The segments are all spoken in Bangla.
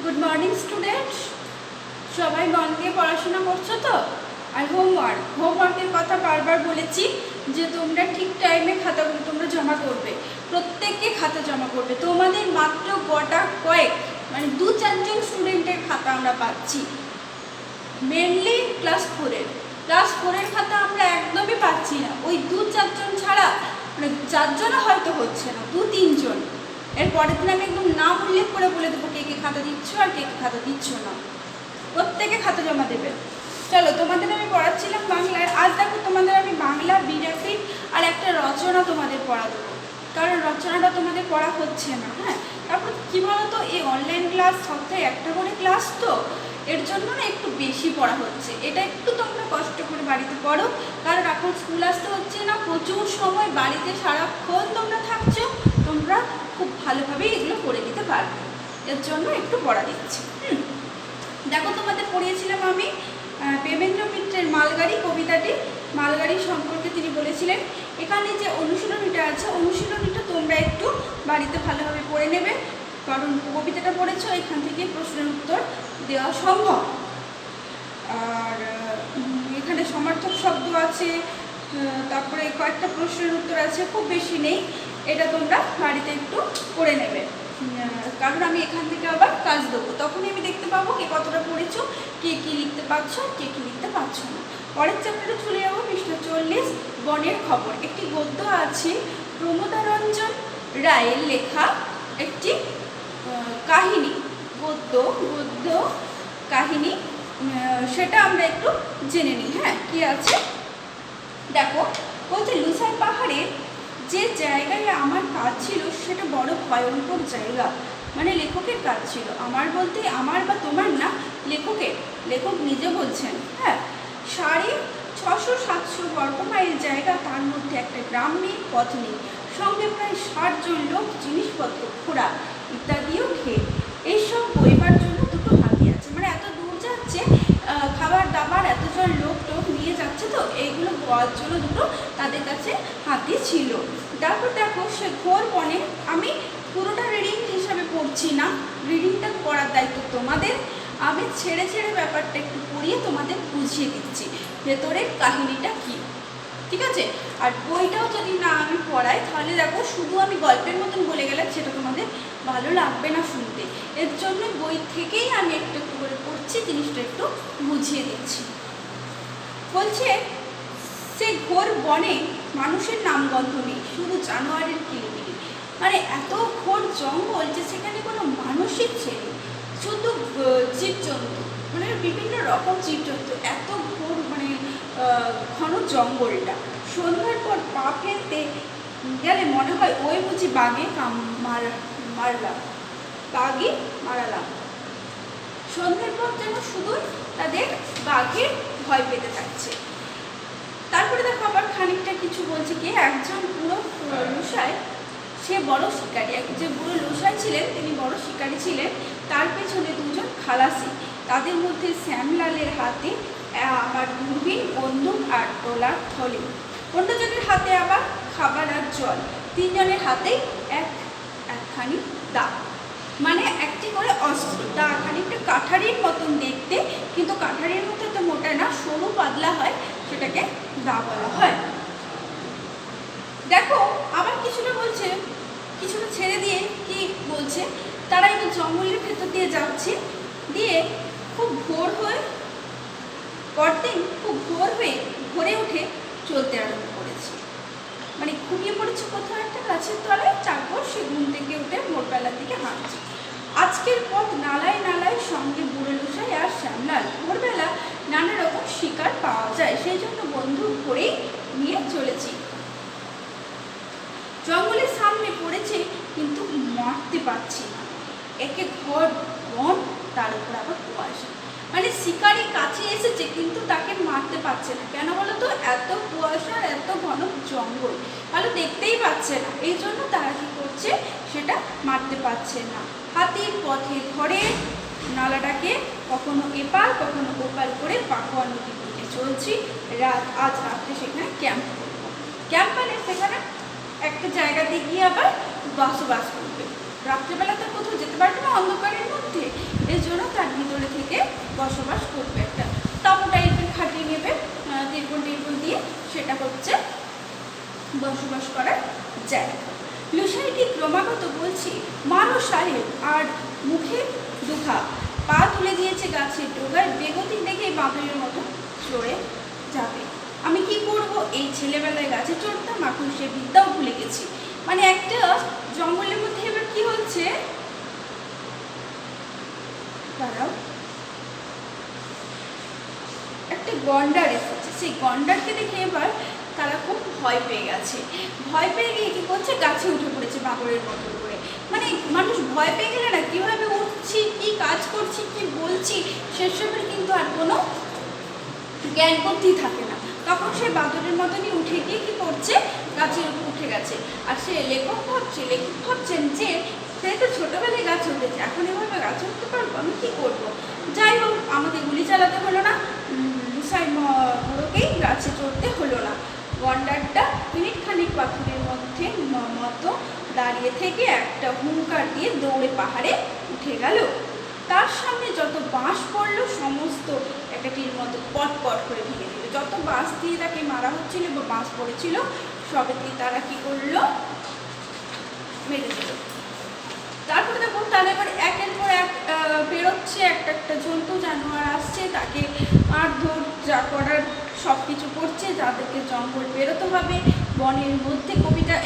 গুড মর্নিং স্টুডেন্টস, সবাই মন দিয়ে পড়াশোনা করছো তো? আর হোমওয়ার্কের কথা বারবার বলেছি যে তোমরা ঠিক টাইমে খাতাগুলো তোমরা জমা করবে, প্রত্যেককে খাতা জমা করবে। তোমাদের মাত্র গোটা কয়েক মানে 2-4 জন স্টুডেন্টের খাতা আমরা পাচ্ছি, মেনলি ক্লাস ফোরের খাতা আমরা একদমই পাচ্ছি না। ওই 2-4 জন ছাড়া মানে 4জনও হয়তো হচ্ছে না, 2-3 জন। এর পরের দিন আমি একদম নাম উল্লেখ করে বলে দেবো কে কে খাতা দিচ্ছ আর কে কে খাতা দিচ্ছ না। প্রত্যেকে খাতা জমা দেবে। চলো, তোমাদের আমি পড়াচ্ছিলাম বাংলায়। আজ দেখো তোমাদের আমি বাংলা বিরাফিট আর একটা রচনা তোমাদের পড়া দেবো, কারণ রচনাটা তোমাদের পড়া হচ্ছে না। হ্যাঁ, তারপর কী বলো তো, এই অনলাইন ক্লাস সপ্তাহে একটা করে ক্লাস, তো এর জন্য না একটু বেশি পড়া হচ্ছে। এটা একটু তোমরা কষ্ট করে বাড়িতে পড়ো, কারণ এখন স্কুল আসতে হচ্ছে না, প্রচুর সময় বাড়িতে সারাক্ষণ তোমরা থাকছো, তোমরা খুব ভালোভাবেই এগুলো করে নিতে পারবে। এর জন্য একটু পড়া দিচ্ছি। দেখো, তোমাদের পড়িয়েছিলাম আমি প্রেমেন্দ্র মিত্রের মালগাড়ি কবিতাটি। মালগাড়ি সম্পর্কে তিনি বলেছিলেন। এখানে যে অনুশীলনীটা আছে, অনুশীলনীটা তোমরা একটু বাড়িতে ভালোভাবে পড়ে নেবে, কারণ কবিতাটা পড়েছো, এখান থেকে প্রশ্নের উত্তর দেওয়া সম্ভব। আর এখানে সমার্থক শব্দ আছে, তারপরে কয়েকটা প্রশ্নের উত্তর আছে, খুব বেশি নেই। এটা তোমরা বাড়িতে একটু করে নেবে, কারণ আমি এখান থেকে আবার কাজ দেবো, তখনই আমি দেখতে পাবো কে কতটা পড়েছো, কে কী লিখতে পারছো, কে কী লিখতে পারছো না। পরের চ্যাপ্টারে চলে যাবো, পৃষ্ঠা 40, বনের খবর। একটি গদ্য আছে, প্রমোদারঞ্জন রায়ের লেখা একটি কাহিনী, গদ্য কাহিনী, সেটা আমরা একটু জেনে নিই। হ্যাঁ, কি আছে দেখো, বলছে লুসাই পাহাড়ের যে জায়গায় আমার কাজ ছিল সেটা বড় ভয়ঙ্কর জায়গা। মানে লেখকের কাজ ছিল, আমার বলতে আমার বা তোমার না, লেখক নিজে বলছেন। হ্যাঁ, 650-700 বর্গমাইল জায়গা, তার মধ্যে একটা গ্রাম নেই, পথ নেই, সঙ্গে প্রায় 60 জন লোক, জিনিসপত্র, ঘোড়া ইত্যাদিও খেয়ে। এইসব বইবার জন্য দুটো হাতি আছে, মানে এত দূর যাচ্ছে, খাবার দাবার এতজন লোক নিয়ে যাচ্ছে, তো এইগুলো বলার জন্য দুটো তাদের কাছে হাতি ছিল। তারপর দেখো, সে ঘোর বনে, আমি পুরোটা রিডিং হিসাবে পড়ছি না, রিডিংটা পড়ার দায়িত্ব তোমাদের। আমি ছেড়ে ব্যাপারটা একটু পড়িয়ে তোমাদের বুঝিয়ে দিচ্ছি ভেতরের কাহিনীটা কি, ঠিক আছে? আর বইটাও যদি না আমি পড়াই, তাহলে দেখো শুধু আমি গল্পের মতন বলে গেলে সেটা তোমাদের ভালো লাগবে না শুনতে। এর জন্য বই থেকেই আমি একটু একটু করে পড়ছি, জিনিসটা একটু বুঝিয়ে দিচ্ছি। বলছে, সে ঘোর বনে মানুষের নামগন্ধ নেই, শুধু জানোয়ারের কিলিবিলি। মানে এত ঘোর জঙ্গল যে সেখানে কোনো মানুষই ছেড়ে, শুধু জীবজন্তু, মানে বিভিন্ন রকম জীবজন্তু, এত ঘোর মানে ঘন জঙ্গলটা। সন্ধ্যার পর পা ফেলতে গেলে মনে হয় ওই বুঝি বাঘে মারালাম। সন্ধ্যের পর যেন শুধু তাদের বাঘের ভয় পেতে থাকছে। তারপরে দেখো আবার খানিকটা কিছু বলছে কি, একজন বুড়ো লুসাই, সে বড় শিকারী, যে বুড়ো লুসাই ছিলেন তিনি বড় শিকারী ছিলেন। তার পেছনে 2জন খালাসি, তাদের মধ্যে শ্যামলালের হাতে আবার দূরবীন, বন্দুক আর তোলার থলে, অন্যজনের হাতে আবার খাবার আর জল, 3জনের হাতেই একখানি দা, মানে একটি করে অস্ত্র। দা খানিকটা কাঠারির মতন দেখতে, কিন্তু কাঠারির মতো তো মোটা না, সরু পাতলা হয়, সেটাকে দা বলা হয়। দেখো আবার কিছুটা বলছে, কিছুটা ছেড়ে দিয়ে কি বলছে, তারা একটু জঙ্গলের ভেতর দিয়ে যাচ্ছে, দিয়ে খুব ভোর হয়ে পরদিন খুব ভোর হয়ে ভোরে উঠে চলতে আরম্ভ করেছে। মানে ঘুমিয়ে পড়েছে কোথাও একটা গাছের তলায়, তারপর সে ঘুম থেকে উঠে ভোরবেলার দিকে হাঁটছে। আজকের পথ নালায় নালায়, সঙ্গে বুড়ো লুসাই আর শ্যামলাল। ভোরবেলা নানা রকম শিকার পাওয়া যায়, সেই জন্য বন্দুক ভরেই নিয়ে চলেছি। জঙ্গলের সামনে পড়েছে, কিন্তু মারতে পারছি না, একে ঘর বন, তার উপর আবার কুয়াশা। মানে শিকারি কাছে এসেছে, কিন্তু তাকে মারতে পারছে না। কেন বলো তো, এত কুয়াশা, এত ঘন জঙ্গল, ভালো দেখতেই পাচ্ছে না, এই জন্য তারা কি করছে, সেটা মারতে পারছে না। হাতির পথে ধরে নালাটাকে কখনো এপার কখনো ওপার করে পাকুয়া নদীর দিকে চলছি। আজ রাত্রে সেখানে ক্যাম্প করবো। ক্যাম্প মানে সেখানে একটা জায়গাতে গিয়ে আবার বসবাস করবে। রাত্রেবেলা তো কোথাও যেতে পারবে না অন্ধকারের মধ্যে, এই জায়গা। লুসাইটি ক্রমাগত বলছে, মারো সাহেব, আর মুখে দুঘা। পা তুলে দিয়েছে গাছের ডোগায়, বেগতি দেখে বাঁদরের মতো চড়ে যাবে। আমি কি করব? এই ছেলেবেলায় গাছে চড়তাম, এখন সে বিদ্যাও ভুলে গেছি। মানে একটা জঙ্গলের মধ্যে এবার কি হচ্ছে, দাঁড়াও, একটা গন্ডার এসেছে। সেই গন্ডারকে দেখে এবার তারা খুব ভয় পেয়ে গেছে। ভয় পেয়ে গিয়ে কি করছে, গাছে উঠে পড়েছে বাঁদরের মতো করে। মানে মানুষ ভয় পেয়ে গেলে না, কিভাবে উঠছি, কি কাজ করছি, কি বলছি, সেসবের কিন্তু আর কোনো জ্ঞান বুদ্ধি থাকে না। তখন সে বাঁদরের মতনই উঠে গিয়ে কি করছে, গাছের উপর উঠে গেছে। আর সে লেখক ভাবছেন যে সে তো ছোটবেলায় গাছে উঠেছে, এখন এভাবে গাছে উঠতে পারবো, আমি কি করব? যাই হোক, আমাকে গুলি চালাতে হলো না, লুসাই বুড়োকেই গাছে চড়তে হলো না। গন্ডারটা মিনিট খানিক পাথরের মধ্যে মতো দাঁড়িয়ে থেকে একটা হুঙ্কার দিয়ে দৌড়ে পাহাড়ে উঠে গেল। তার সামনে যত বাঁশ পড়লো সমস্ত একাটির মতো পট করে ভেঙে দিল। যত বাঁশ দিয়ে তাকে মারা হচ্ছিল বা বাঁশ পড়েছিল সবেতেই তারা কি করলো, মেরে দিল। তারপরে দেখো তাহলে এবার একের পর এক বেরোচ্ছে, একটা জন্তু জানোয়ার আসছে, তাকে মারধর যা করার সব কিছু করছে, যাদেরকে জঙ্গল বেরোতে হবে। বনের মধ্যে কবিতা,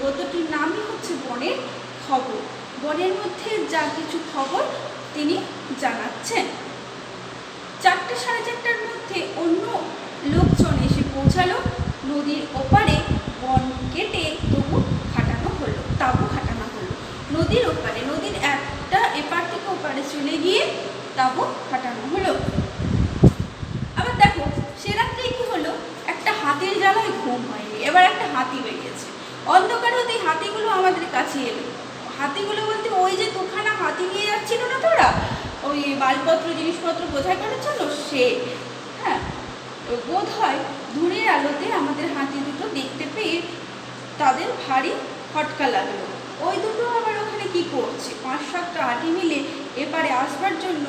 গদ্যটির নামই হচ্ছে বনের খবর। বনের মধ্যে যা কিছু খবর তিনি জানাচ্ছেন। 4টে সাড়ে 4টার মধ্যে অন্য লোকজন এসে পৌঁছালো। নদীর ওপারে বন কেটে তাঁবু খাটানো হলো। নদীর ওপারে, নদীর একটা এপার থেকে ওপারে চলে গিয়ে তাঁবু খাটানো হলো। আবার দেখো সে রাত্রে কি হলো, একটা হাতির জ্বালায় ঘুম হয়নি। এবার একটা হাতি বেরিয়েছে, অন্ধকার হতেই হাতিগুলো আমাদের কাছে এলো। হাতিগুলো বলতে ওই যে দুখানা হাতি নিয়ে যাচ্ছিল না তোরা, ওই মালপত্র জিনিসপত্র বোঝাই করার জন্য, সে, হ্যাঁ, বোধ হয় দূরের আলোতে আমাদের হাতি দুটো দেখতে পেয়ে তাদের ভারী খটকা লাগলো। ওই দুটো আবার ওখানে কি করছে? 5-7টা হাতি মিলে এপারে আসবার জন্য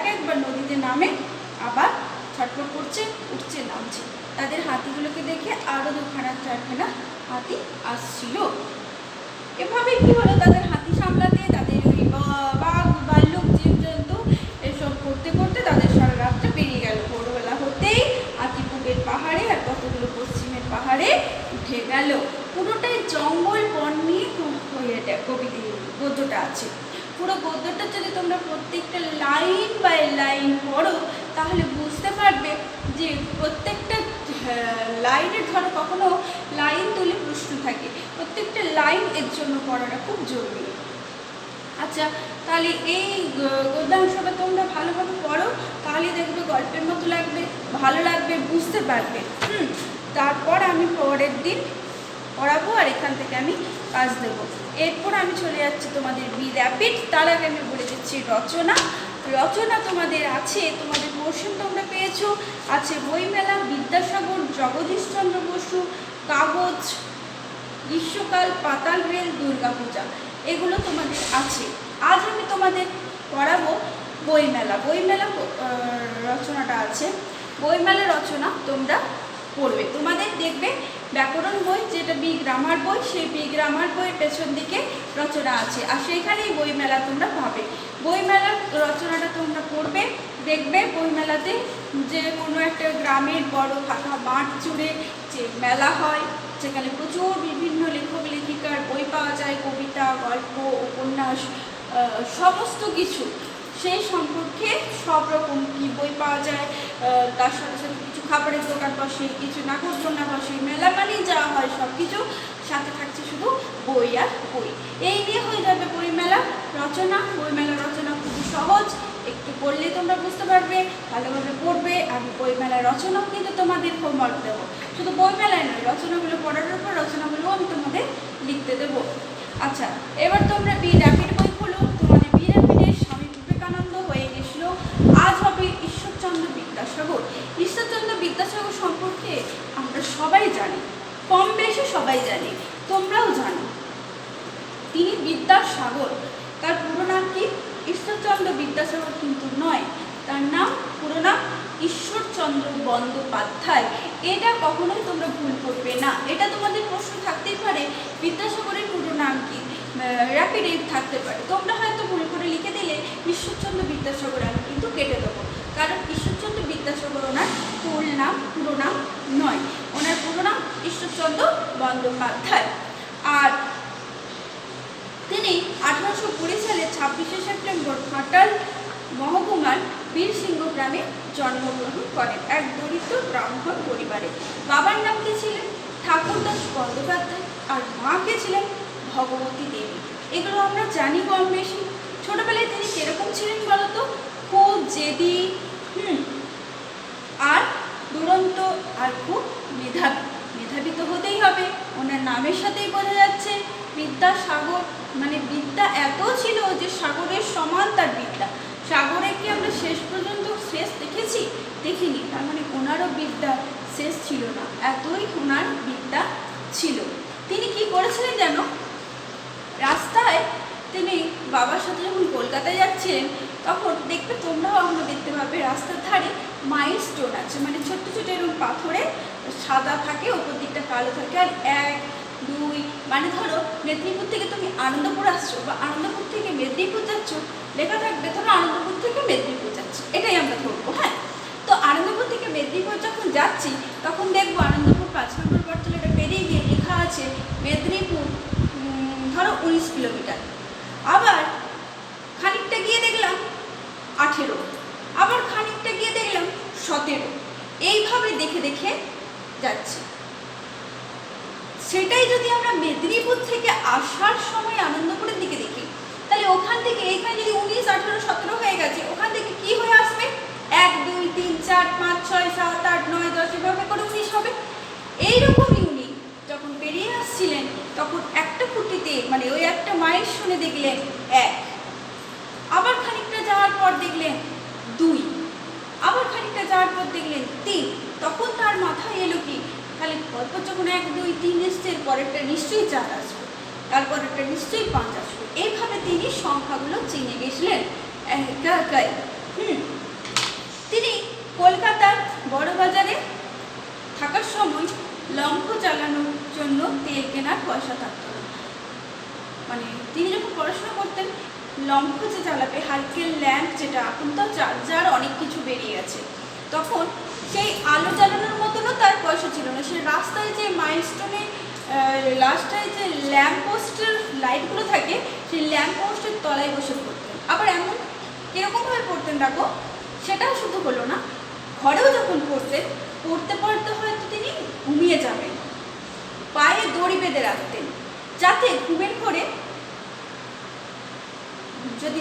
একবার নদীতে নামে, আবার ছটফট করছে, উঠছে, নামছে। তাদের হাতিগুলোকে দেখে আরও 2-4খানা হাতি আসছিল। এভাবে কি হলো, তাদের হাতি সামলাতে, তাদের ওই বাঘ ভাল্লুক জীবজন্তু এসব করতে করতে তাদের সারা রাতটা পেরিয়ে গেল। ভোরবেলা হতেই হাতি পূবের পাহাড়ে আর কতগুলো পশ্চিমের পাহাড়ে উঠে গেল। পুরোটাই জঙ্গল বন নিয়ে গদ্যটা আছে। পুরো গদ্যটা যদি তোমরা প্রত্যেকটা লাইন বাই লাইন পড়ো তাহলে বুঝতে পারবে যে প্রত্যেকটা লাইনের, ধরো কখনো লাইন তুলে প্রশ্ন থাকে, প্রত্যেকটা লাইন এর জন্য পড়াটা খুব জরুরি। আচ্ছা, তাহলে এই গদ্যাংশটা তোমরা ভালোভাবে পড়ো, তাহলে দেখবে গল্পের মতো লাগবে, ভালো লাগবে, বুঝতে পারবে। তারপর আমি পরের দিন পড়াবো আর এখান থেকে আমি কাজ দেবো। এরপর আমি চলে যাচ্ছি তোমাদের বিদ্যাপীঠ। তার আগে আমি বলে দিচ্ছি রচনা তোমাদের আছে, তোমাদের পোর্শন তোমরা পেয়েছো, আছে বইমেলা, বিদ্যাসাগর, জগদীশচন্দ্র বসু, কাগজ, গ্রীষ্মকাল, পাতাল রেল, দুর্গাপূজা, এগুলো তোমাদের আছে। আজ আমি তোমাদের পড়াবো বইমেলা। রচনাটা আছে, বইমেলা রচনা তোমরা পড়বে। তোমাদের দেখবে ব্যাকরণ বই, যেটা বি গ্রামার বই, সেই বি গ্রামার বইয়ের পেছন দিকে রচনা আছে, আর সেইখানেই বইমেলা তোমরা পাবে। বইমেলার রচনাটা তোমরা পড়বে, দেখবে বইমেলাতে যে কোনো একটা গ্রামের বড় ফাঁকা মাঠ জুড়ে যে মেলা হয়, সেখানে প্রচুর বিভিন্ন লেখক লেখিকার বই পাওয়া যায়, কবিতা, গল্প, উপন্যাস, সমস্ত কিছু, সেই সম্পর্কে সব রকম কি বই পাওয়া যায়। তার সাথে সাথে কিছু খাবারের দোকান বসে, কিছু নাগরদোলনা বসে, মেলা মানেই যাওয়া হয় সব কিছু, সাথে থাকছে শুধু বই আর বই। এই নিয়ে হয়ে যাবে বইমেলা রচনা। বইমেলা রচনা খুবই সহজ, একটু পড়লে তোমরা বুঝতে পারবে, ভালোভাবে পড়বে। আমি বইমেলা রচনাও কিন্তু তোমাদের হোমওয়ার্ক দেবো, শুধু বইমেলায় নয়, রচনাগুলো পড়ার পর রচনাগুলো আমি তোমাদের লিখতে দেবো। আচ্ছা, এবার তোমরা বিদ্যাপীঠ বই খুলো। তোমাদের বিদ্যাপীঠে স্বামী বিবেকানন্দ হয়ে গেছিল, আজ হবে ঈশ্বরচন্দ্র বিদ্যাসাগর। ঈশ্বরচন্দ্র বিদ্যাসাগর সম্পর্কে আমরা সবাই জানি, কম বেশি সবাই জানি, তোমরাও জানো। তিনি বিদ্যাসাগর, তার পুরো নাম কি? ঈশ্বরচন্দ্র বিদ্যাসাগর কিন্তু নয়, তার নাম, পুরো নাম ঈশ্বরচন্দ্র বন্দ্যোপাধ্যায়। এটা কখনোই তোমরা ভুল করবে না। এটা তোমাদের প্রশ্ন থাকতেই পারে, বিদ্যাসাগরের পুরো নাম কি, র্যাপিড থাকতে পারে। তোমরা হয়তো ভুল করে লিখে দিলে ঈশ্বরচন্দ্র বিদ্যাসাগর, আমি কিন্তু কেটে দেবো, কারণ ঈশ্বরচন্দ্র বিদ্যাসাগর ওনার পুরো নাম নয়, ওনার পুরো নাম ঈশ্বরচন্দ্র বন্দ্যোপাধ্যায়। আর তিনি 1820 সালে 26শে সেপ্টেম্বর ঘাটাল মহকুমার বীরসিংহ গ্রামে জন্মগ্রহণ করেন, এক দরিদ্র ব্রাহ্মণ পরিবারে। বাবার নাম কি ছিলেন ঠাকুরদাস বন্দ্যোপাধ্যায়, আর মা কে ছিলেন ভগবতী দেবী। এগুলো আমরা জানি কম বেশি। ছোটবেলায় তিনি কিরকম ছিলেন বলতো? খুব জেদি, আর দুরন্ত, আর খুব মেধাবী তো হতেই হবে, ওনার নামের সাথেই বোঝা যাচ্ছে। বিদ্যাসাগর মানে বিদ্যা এত ছিল যে সাগরের সমান তার বিদ্যা। সাগরে কি আমরা শেষ পর্যন্ত শেষ দেখেছি? দেখিনি, তার মানে ওনারও বিদ্যা শেষ ছিল না, এতই ওনার বিদ্যা ছিল। তিনি কি করেছিলেন জানো? রাস্তায় তিনি বাবার সাথে যখন কলকাতায় যাচ্ছিলেন, তখন দেখবে, তোমরাও আমরা দেখতে পাবে, রাস্তার ধারে মাইলস্টোন আছে, মানে ছোট্ট ছোট এরকম পাথরে সাদা থাকে, ওপর দিকটা কালো থাকে, আর 1, 2, মানে ধরো মেদিনীপুর থেকে তুমি আনন্দপুর আসছো বা আনন্দপুর থেকে মেদিনীপুর যাচ্ছ, লেখা থাকবে ধরো আনন্দপুর থেকে মেদিনীপুর যাচ্ছি, এটাই আমরা ধরবো। হ্যাঁ, তো আনন্দপুর থেকে মেদিনীপুর যখন যাচ্ছি, তখন দেখবো আনন্দপুর 5 নম্বর বটতলাটা পেরিয়ে গিয়ে লেখা আছে মেদিনীপুর ধরো 19 কিলোমিটার। আবার খানিকটা গিয়ে দেখলাম 18, আবার খানিকটা গিয়ে দেখলাম 17, এইভাবে দেখে দেখে যাচ্ছে। সেটাই যদি আমরা মেদিনীপুর থেকে আসার সময় আনন্দপুরের দিকে দেখি, তাহলে ওখান থেকে এখানে যদি 19, 18, 17 হয়ে গেছে, ওখান থেকে কি হয়ে আসবে? 1, 2, 3, 4, 5, 6, 7, 8, 9, 10 এভাবে করে 19 হবে। এইরকমই উনি যখন বেরিয়ে আসছিলেন, তখন একটা খুঁটিতে, মানে ওই একটা মাইল শুনে দেখলেন 1, আবার খানিকটা যাওয়ার পর দেখলেন 2, আবার খানিকটা যাওয়ার পর দেখলেন 3। তখন তার মাথায় এলো কি, তাহলে পরপর যখন 1, 2, 3 এসছে, পরেরটা নিশ্চয়ই 4 আসবে, তারপরেরটা নিশ্চয়ই 5 আসবে। এইভাবে তিনি সংখ্যাগুলো চিনে গেছিলেন একাই। তিনি কলকাতার বড়বাজারে থাকার সময় লম্ফ জ্বালানোর জন্য তেল কেনার পয়সা থাকতো না। মানে তিনি যখন পড়াশোনা করতেন, লম্ফ যে জ্বালাবে, হারকেল ল্যাম্প, যেটা এখন তো চার্জার অনেক কিছু বেরিয়ে গেছে, তখন সেই আলো জ্বালানোর মতনও তার পয়সা ছিল না। সে রাস্তায় যে মাইলস্টোনে লাস্টায় যে ল্যাম্প পোস্টের লাইটগুলো থাকে, সেই ল্যাম্প পোস্টের তলায় বসে পড়তেন। আবার এমন কীরকমভাবে পড়তেন দেখো, সেটাও শুধু হলো না, ঘরেও যখন পড়তেন, পড়তে পড়তে হয়তো তিনি ঘুমিয়ে যাবেন, পায়ে দড়ি বেঁধে রাখতেন, যাতে ঘুমের ঘরে যদি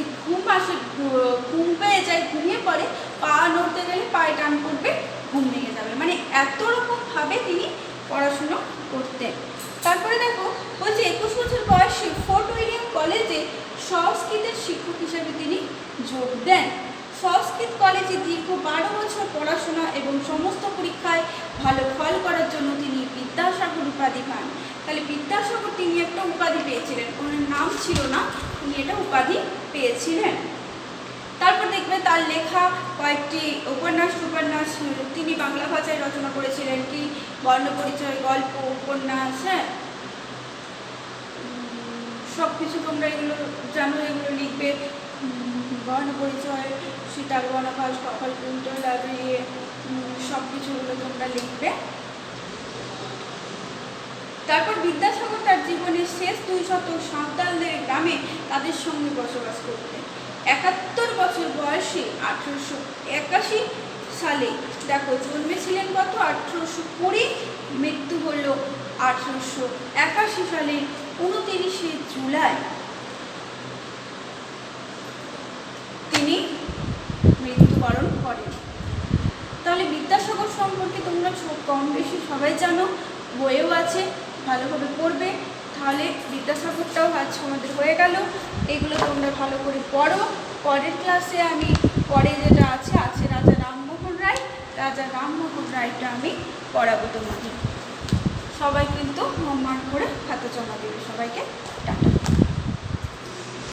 ঘুম পেয়ে যায়, ঘুমিয়ে পড়ে, পা নড়তে গেলে পায়ে টান পড়বে, ঘুম ভেঙে যাবে। মানে এত রকমভাবে তিনি পড়াশুনো করতেন। তারপরে দেখো, বলছে 21 বছর বয়সে ফোর্ট উইলিয়াম কলেজে সংস্কৃতের শিক্ষক হিসেবে তিনি যোগ দেন। সংস্কৃত কলেজে দীর্ঘ 12 বছর পড়াশোনা এবং সমস্ত পরীক্ষায় ভালো ফল করার জন্য তিনি বিদ্যাসাগর উপাধি পান। তাহলে বিদ্যাসাগর তিনি একটা উপাধি পেয়েছিলেন, ওনার নাম ছিল না, তিনি এটা উপাধি পেয়েছিলেন। তারপর দেখবে তার লেখা কয়েকটি উপন্যাস তিনি বাংলা ভাষায় রচনা করেছিলেন, কি বর্ণপরিচয়, গল্প, উপন্যাস, হ্যাঁ, সব কিছু তোমরা এগুলো জানো, এগুলো লিখবে। বর্ণপরিচয়, সীতার বনবাস, কপালকুণ্ড, লাইব্রেরি, সব কিছুগুলো তোমরা লিখবে। তারপর বিদ্যাসাগর তার জীবনের শেষ 2 শতক সাঁওতালদের গ্রামে তাদের সঙ্গে বসবাস করতেন। 71 বছর বয়সে 1881 সালে, দেখো জন্মেছিলেন কত, 1820, মৃত্যু হল 1881 সালের 29শে জুলাই তিনি মৃত্যুবরণ করেন। তাহলে বিদ্যাসাগর সম্পর্কে তোমরা কম বেশি সবাই জানো, বইও আছে, ভালোভাবে পড়বে, তাহলে বিদ্যাসাগরটাও আজ আমাদের হয়ে গেল। এগুলো তোমরা ভালো করে পড়ো। পরের ক্লাসে আমি পরে যেটা আছে রাজা রামমোহন রায়টা আমি পড়াবো তোমাদের। সবাই কিন্তু হোমওয়ার্ক করে খাতা জমা দেবে। সবাইকে টাটা।